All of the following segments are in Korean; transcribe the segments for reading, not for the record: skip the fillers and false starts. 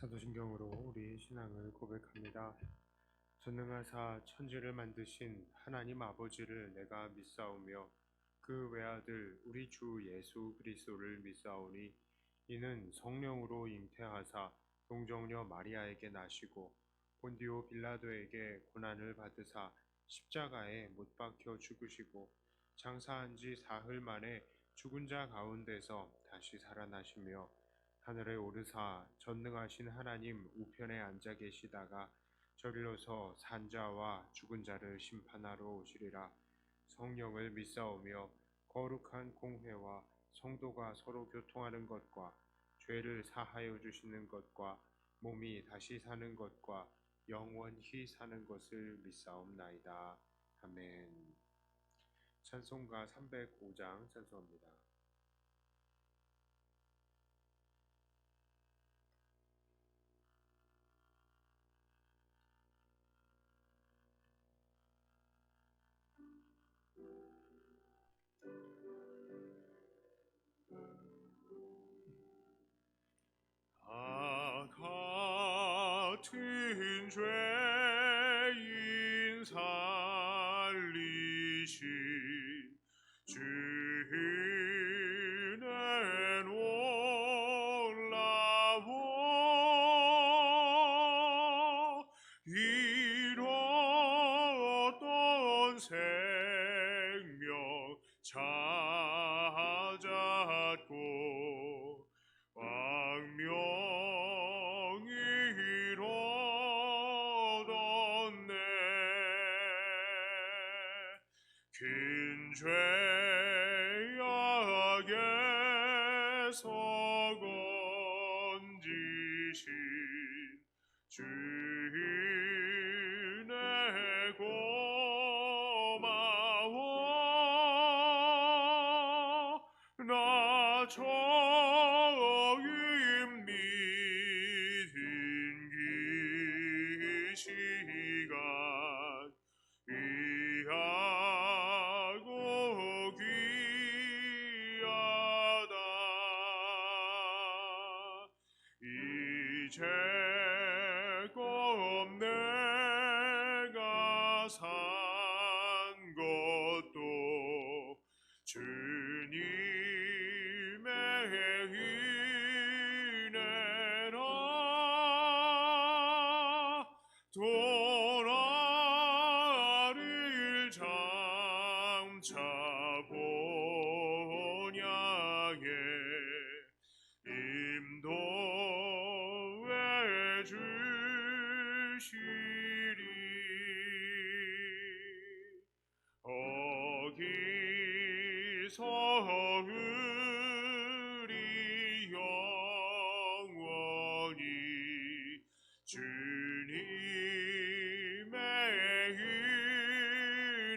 사도신경으로 우리 신앙을 고백합니다. 전능하사 천지를 만드신 하나님 아버지를 내가 믿사오며 그 외아들 우리 주 예수 그리스도를 믿사오니 이는 성령으로 잉태하사 동정녀 마리아에게 나시고 본디오 빌라도에게 고난을 받으사 십자가에 못 박혀 죽으시고 장사한 지 사흘 만에 죽은 자 가운데서 다시 살아나시며 하늘에 오르사 전능하신 하나님 우편에 앉아 계시다가 저리로서 산자와 죽은 자를 심판하러 오시리라. 성령을 믿사오며 거룩한 공회와 성도가 서로 교통하는 것과 죄를 사하여 주시는 것과 몸이 다시 사는 것과 영원히 사는 것을 믿사옵나이다. 아멘. 찬송가 305장 찬송합니다. 같은 죄인 살리신 주는 놀라워 잃었던 생명 찾았고 왕명이 얻었네. 긴 죄악에서 건지신 주인의 고마워. 나 저임 믿은 기 시간 귀하고 귀하다. 이제 꼭 내가 산 것도 주님의 은혜라. 도라를 장차 본향에 인도해 주시리. 거기서 우리 영원히 주님의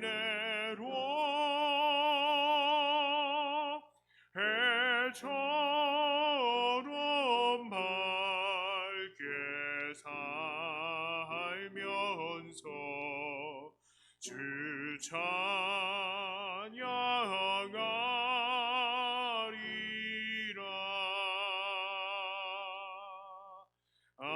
은혜로 해처럼 밝게 살면서 주 찬양하리라. 아멘.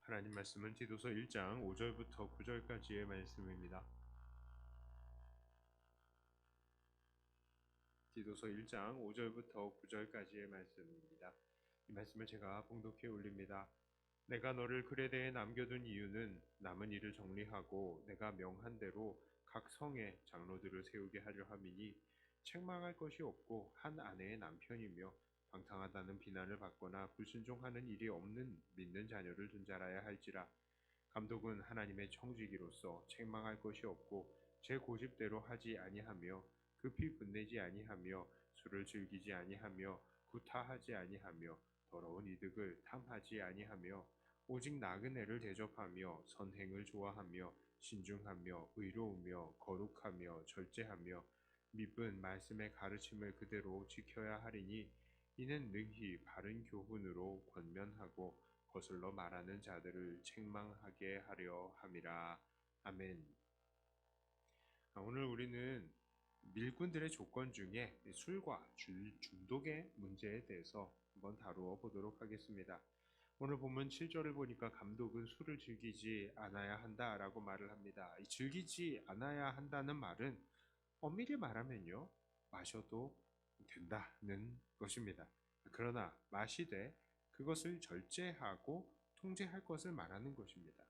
하나님 말씀은 디도서 1장 5절부터 9절까지의 말씀입니다. 디도서 1장 5절부터 9절까지의 말씀입니다. 이 말씀을 제가 봉독해 올립니다. 내가 너를 그레데에 남겨둔 이유는 남은 일을 정리하고 내가 명한 대로 각 성에 장로들을 세우게 하려 함이니 책망할 것이 없고 한 아내의 남편이며 방탕하다는 비난을 받거나 불순종하는 일이 없는 믿는 자녀를 둔 자라야 할지라. 감독은 하나님의 청지기로서 책망할 것이 없고 제 고집대로 하지 아니하며 급히 분내지 아니하며 술을 즐기지 아니하며 구타하지 아니하며 더러운 이득을 탐하지 아니하며 오직 나그네를 대접하며 선행을 좋아하며 신중하며 의로우며 거룩하며 절제하며 믿은 말씀의 가르침을 그대로 지켜야 하리니 이는 능히 바른 교훈으로 권면하고 거슬러 말하는 자들을 책망하게 하려 함이라. 아멘. 오늘 우리는 밀군들의 조건 중에 술과 중독의 문제에 대해서 한번 다루어 보도록 하겠습니다. 오늘 본문 7절을 보니까 감독은 술을 즐기지 않아야 한다라고 말을 합니다. 이 즐기지 않아야 한다는 말은 엄밀히 말하면요, 마셔도 된다는 것입니다. 그러나 마시되 그것을 절제하고 통제할 것을 말하는 것입니다.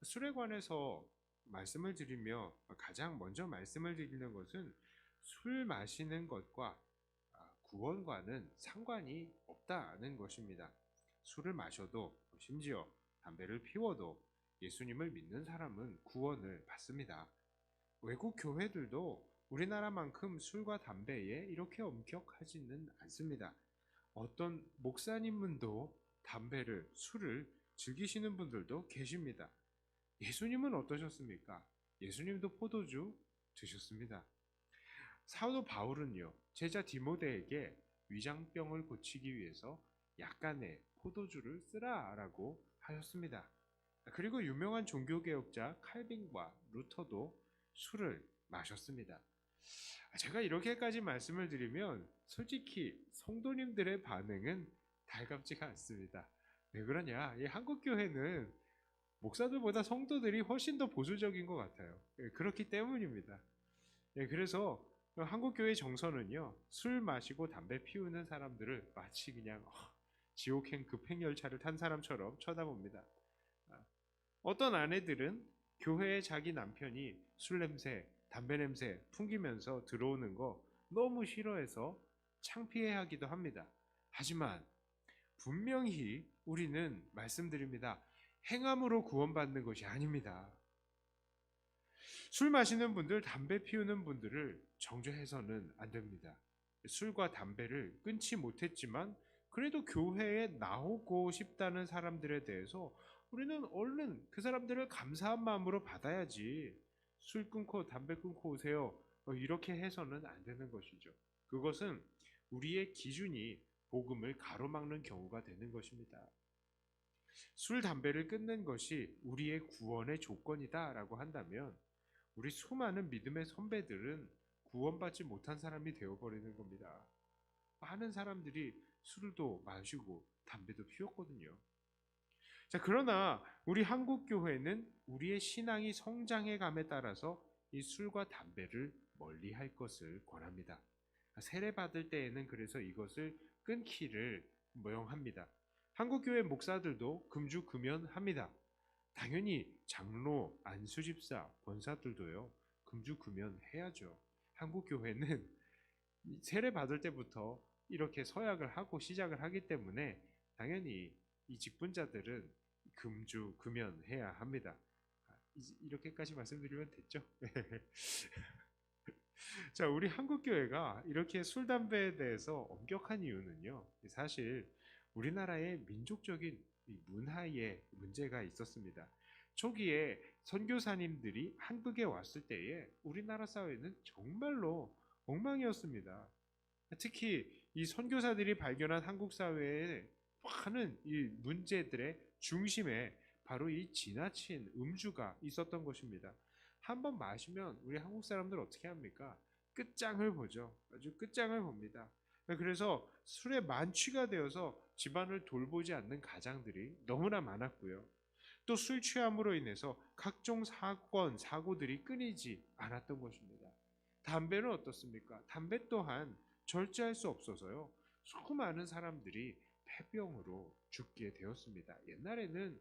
술에 관해서 말씀을 드리며 가장 먼저 말씀을 드리는 것은 술 마시는 것과 구원과는 상관이 없다는 것입니다. 술을 마셔도 심지어 담배를 피워도 예수님을 믿는 사람은 구원을 받습니다. 외국 교회들도 우리나라만큼 술과 담배에 이렇게 엄격하지는 않습니다. 어떤 목사님분도 담배를, 술을 즐기시는 분들도 계십니다. 예수님은 어떠셨습니까? 예수님도 포도주 드셨습니다. 사도 바울은요, 제자 디모데에게 위장병을 고치기 위해서 약간의 포도주를 쓰라라고 하셨습니다. 그리고 유명한 종교개혁자 칼빈과 루터도 술을 마셨습니다. 제가 이렇게까지 말씀을 드리면 솔직히 성도님들의 반응은 달갑지가 않습니다. 왜 그러냐? 이 한국교회는 목사들보다 성도들이 훨씬 더 보수적인 것 같아요. 그렇기 때문입니다. 그래서 한국교회 정서는요, 술 마시고 담배 피우는 사람들을 마치 그냥 지옥행 급행열차를 탄 사람처럼 쳐다봅니다. 어떤 아내들은 교회에 자기 남편이 술 냄새, 담배 냄새 풍기면서 들어오는 거 너무 싫어해서 창피해하기도 합니다. 하지만 분명히 우리는 말씀드립니다. 행함으로 구원받는 것이 아닙니다. 술 마시는 분들, 담배 피우는 분들을 정죄해서는 안 됩니다. 술과 담배를 끊지 못했지만 그래도 교회에 나오고 싶다는 사람들에 대해서 우리는 얼른 그 사람들을 감사한 마음으로 받아야지, 술 끊고 담배 끊고 오세요, 이렇게 해서는 안 되는 것이죠. 그것은 우리의 기준이 복음을 가로막는 경우가 되는 것입니다. 술, 담배를 끊는 것이 우리의 구원의 조건이다라고 한다면 우리 수많은 믿음의 선배들은 구원받지 못한 사람이 되어버리는 겁니다. 많은 사람들이 술도 마시고 담배도 피웠거든요. 자, 그러나 우리 한국교회는 우리의 신앙이 성장해감에 따라서 이 술과 담배를 멀리할 것을 권합니다. 세례 받을 때에는 그래서 이것을 끊기를 명합니다. 한국교회 목사들도 금주 금연합니다. 당연히 장로, 안수집사, 권사들도요, 금주 금연해야죠. 한국교회는 세례 받을 때부터 이렇게 서약을 하고 시작을 하기 때문에 당연히 이 직분자들은 금주 금연해야 합니다. 이렇게까지 말씀드리면 됐죠? 자, 우리 한국교회가 이렇게 술, 담배에 대해서 엄격한 이유는요, 사실 우리나라의 민족적인 문화에 문제가 있었습니다. 초기에 선교사님들이 한국에 왔을 때에 우리나라 사회는 정말로 엉망이었습니다. 특히 이 선교사들이 발견한 한국 사회에 많은 이 문제들의 중심에 바로 이 지나친 음주가 있었던 것입니다. 한번 마시면 우리 한국 사람들 어떻게 합니까? 끝장을 보죠. 아주 끝장을 봅니다. 그래서 술에 만취가 되어서 집안을 돌보지 않는 가장들이 너무나 많았고요. 또 술 취함으로 인해서 각종 사건, 사고들이 끊이지 않았던 것입니다. 담배는 어떻습니까? 담배 또한 절제할 수 없어서요, 수많은 사람들이 폐병으로 죽게 되었습니다. 옛날에는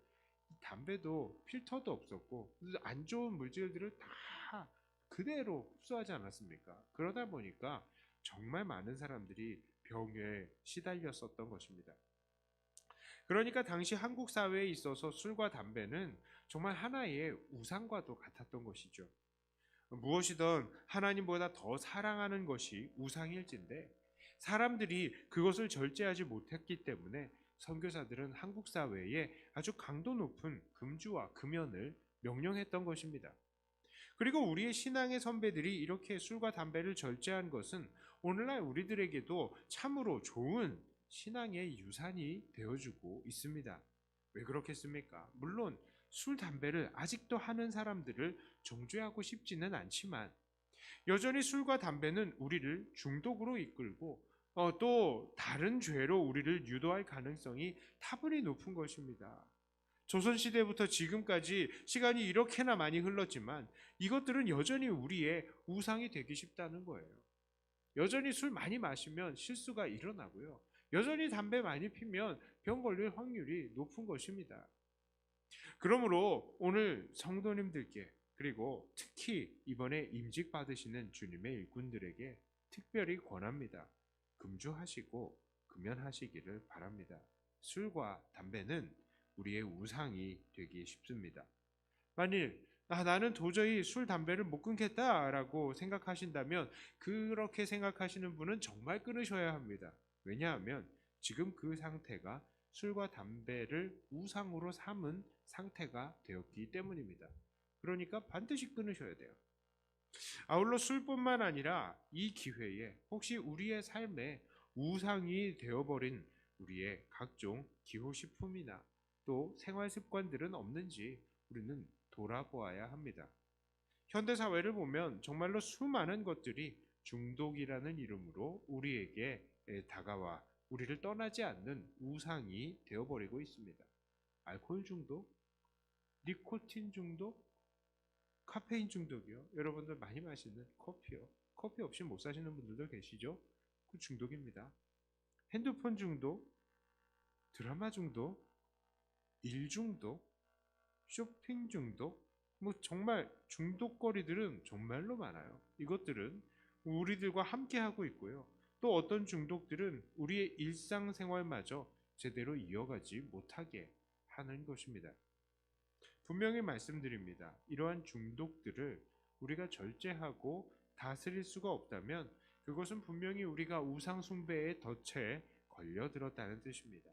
담배도 필터도 없었고 안 좋은 물질들을 다 그대로 흡수하지 않았습니까? 그러다 보니까 정말 많은 사람들이 병에 시달렸었던 것입니다. 그러니까 당시 한국 사회에 있어서 술과 담배는 정말 하나의 우상과도 같았던 것이죠. 무엇이든 하나님보다 더 사랑하는 것이 우상일진데 사람들이 그것을 절제하지 못했기 때문에 선교사들은 한국 사회에 아주 강도 높은 금주와 금연을 명령했던 것입니다. 그리고 우리의 신앙의 선배들이 이렇게 술과 담배를 절제한 것은 오늘날 우리들에게도 참으로 좋은 신앙의 유산이 되어주고 있습니다. 왜 그렇겠습니까? 물론 술, 담배를 아직도 하는 사람들을 정죄하고 싶지는 않지만 여전히 술과 담배는 우리를 중독으로 이끌고 또 다른 죄로 우리를 유도할 가능성이 다분히 높은 것입니다. 조선시대부터 지금까지 시간이 이렇게나 많이 흘렀지만 이것들은 여전히 우리의 우상이 되기 쉽다는 거예요. 여전히 술 많이 마시면 실수가 일어나고요. 여전히 담배 많이 피면 병 걸릴 확률이 높은 것입니다. 그러므로 오늘 성도님들께 그리고 특히 이번에 임직 받으시는 주님의 일꾼들에게 특별히 권합니다. 금주하시고 금연하시기를 바랍니다. 술과 담배는 우리의 우상이 되기 쉽습니다. 만일 나는 도저히 술, 담배를 못 끊겠다라고 생각하신다면 그렇게 생각하시는 분은 정말 끊으셔야 합니다. 왜냐하면 지금 그 상태가 술과 담배를 우상으로 삼은 상태가 되었기 때문입니다. 그러니까 반드시 끊으셔야 돼요. 아울러 술뿐만 아니라 이 기회에 혹시 우리의 삶에 우상이 되어버린 우리의 각종 기호식품이나 또 생활 습관들은 없는지 우리는 돌아보아야 합니다. 현대 사회를 보면 정말로 수많은 것들이 중독이라는 이름으로 우리에게 다가와 우리를 떠나지 않는 우상이 되어버리고 있습니다. 알코올 중독, 니코틴 중독, 카페인 중독이요. 여러분들 많이 마시는 커피요. 커피 없이 못 사시는 분들도 계시죠? 그 중독입니다. 핸드폰 중독, 드라마 중독, 일 중독, 쇼핑 중독, 정말 중독거리들은 정말로 많아요. 이것들은 우리들과 함께 하고 있고요. 또 어떤 중독들은 우리의 일상생활마저 제대로 이어가지 못하게 하는 것입니다. 분명히 말씀드립니다. 이러한 중독들을 우리가 절제하고 다스릴 수가 없다면 그것은 분명히 우리가 우상 숭배의 덫에 걸려들었다는 뜻입니다.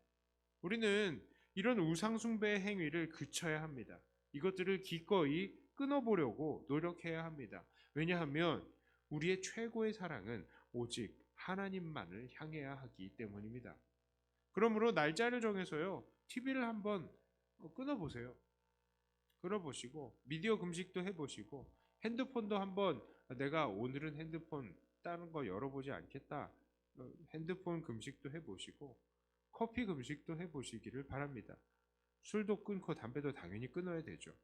우리는 이런 우상 숭배의 행위를 그쳐야 합니다. 이것들을 기꺼이 끊어보려고 노력해야 합니다. 왜냐하면 우리의 최고의 사랑은 오직 하나님만을 향해야 하기 때문입니다. 그러므로 날짜를 정해서요, TV를 한번 끊어보세요. 끊어보시고 미디어 금식도 해보시고 핸드폰도 한번 내가 오늘은 핸드폰 다른 거 열어보지 않겠다. 핸드폰 금식도 해보시고 커피 금식도 해보시기를 바랍니다. 술도 끊고 담배도 당연히 끊어야 되죠.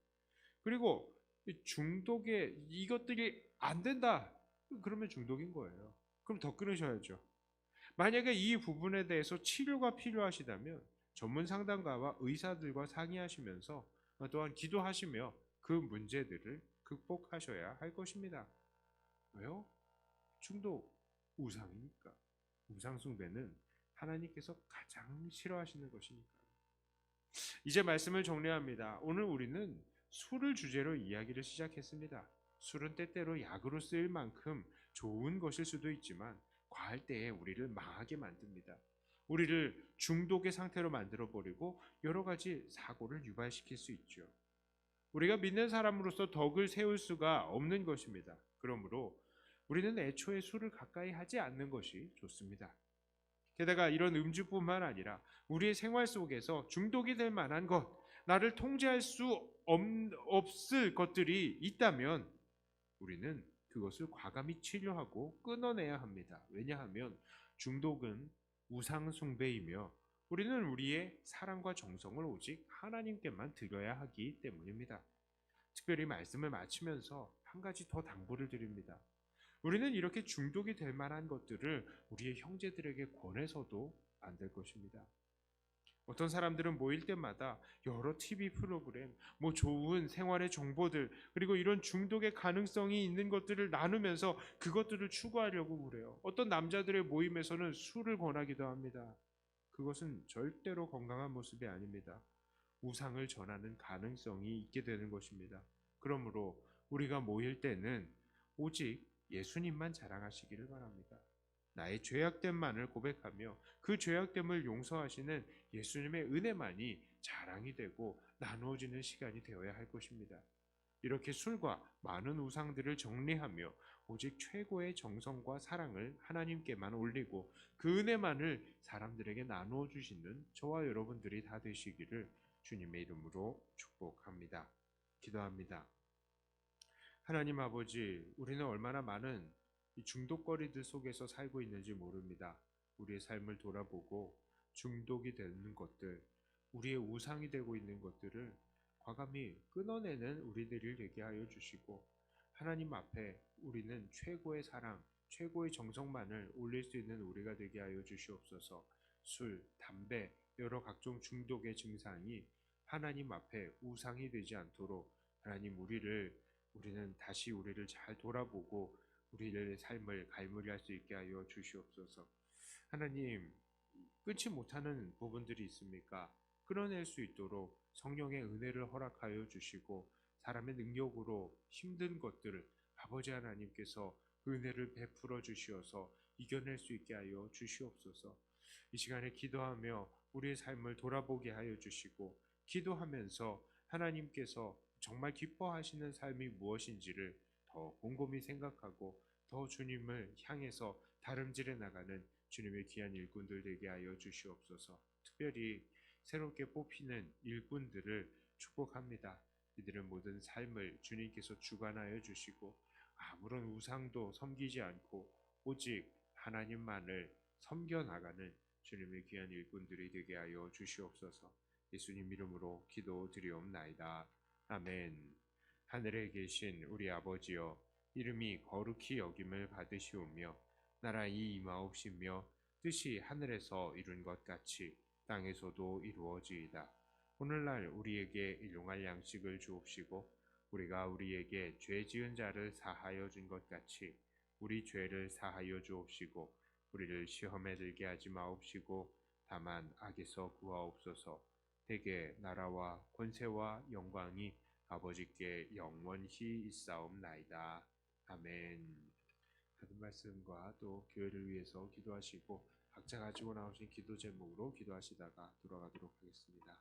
그리고 중독에 이것들이 안 된다. 그러면 중독인 거예요. 그럼 더 끊으셔야죠. 만약에 이 부분에 대해서 치료가 필요하시다면 전문 상담가와 의사들과 상의하시면서 또한 기도하시며 그 문제들을 극복하셔야 할 것입니다. 왜요? 중독 우상이니까. 우상숭배는 하나님께서 가장 싫어하시는 것이니까요. 이제 말씀을 정리합니다. 오늘 우리는 술을 주제로 이야기를 시작했습니다. 술은 때때로 약으로 쓰일 만큼 좋은 것일 수도 있지만 과할 때에 우리를 망하게 만듭니다. 우리를 중독의 상태로 만들어버리고 여러 가지 사고를 유발시킬 수 있죠. 우리가 믿는 사람으로서 덕을 세울 수가 없는 것입니다. 그러므로 우리는 애초에 술을 가까이 하지 않는 것이 좋습니다. 게다가 이런 음주뿐만 아니라 우리의 생활 속에서 중독이 될 만한 것, 나를 통제할 수 없을 것들이 있다면 우리는 그것을 과감히 치료하고 끊어내야 합니다. 왜냐하면 중독은 우상 숭배이며 우리는 우리의 사랑과 정성을 오직 하나님께만 드려야 하기 때문입니다. 특별히 말씀을 마치면서 한 가지 더 당부를 드립니다. 우리는 이렇게 중독이 될 만한 것들을 우리의 형제들에게 권해서도 안 될 것입니다. 어떤 사람들은 모일 때마다 여러 TV 프로그램, 좋은 생활의 정보들, 그리고 이런 중독의 가능성이 있는 것들을 나누면서 그것들을 추구하려고 그래요. 어떤 남자들의 모임에서는 술을 권하기도 합니다. 그것은 절대로 건강한 모습이 아닙니다. 우상을 전하는 가능성이 있게 되는 것입니다. 그러므로 우리가 모일 때는 오직 예수님만 자랑하시기를 바랍니다. 나의 죄악됨만을 고백하며 그 죄악됨을 용서하시는 예수님의 은혜만이 자랑이 되고 나누어지는 시간이 되어야 할 것입니다. 이렇게 술과 많은 우상들을 정리하며 오직 최고의 정성과 사랑을 하나님께만 올리고 그 은혜만을 사람들에게 나누어 주시는 저와 여러분들이 다 되시기를 주님의 이름으로 축복합니다. 기도합니다. 하나님 아버지, 우리는 얼마나 많은 이 중독거리들 속에서 살고 있는지 모릅니다. 우리의 삶을 돌아보고 중독이 되는 것들, 우리의 우상이 되고 있는 것들을 과감히 끊어내는 우리들이 되게 하여 주시고, 하나님 앞에 우리는 최고의 사랑, 최고의 정성만을 올릴 수 있는 우리가 되게 하여 주시옵소서. 술, 담배, 여러 각종 중독의 증상이 하나님 앞에 우상이 되지 않도록 하나님 우리는 다시 우리를 잘 돌아보고 우리의 삶을 갈무리할 수 있게 하여 주시옵소서. 하나님, 끊지 못하는 부분들이 있습니까? 끊어낼 수 있도록 성령의 은혜를 허락하여 주시고 사람의 능력으로 힘든 것들을 아버지 하나님께서 은혜를 베풀어 주시어서 이겨낼 수 있게 하여 주시옵소서. 이 시간에 기도하며 우리의 삶을 돌아보게 하여 주시고, 기도하면서 하나님께서 정말 기뻐하시는 삶이 무엇인지를 더 곰곰이 생각하고 더 주님을 향해서 다름질해 나가는 주님의 귀한 일꾼들 되게 하여 주시옵소서. 특별히 새롭게 뽑히는 일꾼들을 축복합니다. 이들은 모든 삶을 주님께서 주관하여 주시고 아무런 우상도 섬기지 않고 오직 하나님만을 섬겨 나가는 주님의 귀한 일꾼들이 되게 하여 주시옵소서. 예수님 이름으로 기도드리옵나이다. 아멘. 하늘에 계신 우리 아버지여, 이름이 거룩히 여김을 받으시오며 나라의 임하옵시며 뜻이 하늘에서 이룬 것 같이 땅에서도 이루어지이다. 오늘날 우리에게 일용할 양식을 주옵시고 우리가 우리에게 죄 지은 자를 사하여 준 것 같이 우리 죄를 사하여 주옵시고 우리를 시험에 들게 하지 마옵시고 다만 악에서 구하옵소서. 대개 나라와 권세와 영광이 아버지께 영원히 있사옵나이다. 아멘. 받은 말씀과 또 교회를 위해서 기도하시고 각자 가지고 나오신 기도 제목으로 기도하시다가 돌아가도록 하겠습니다.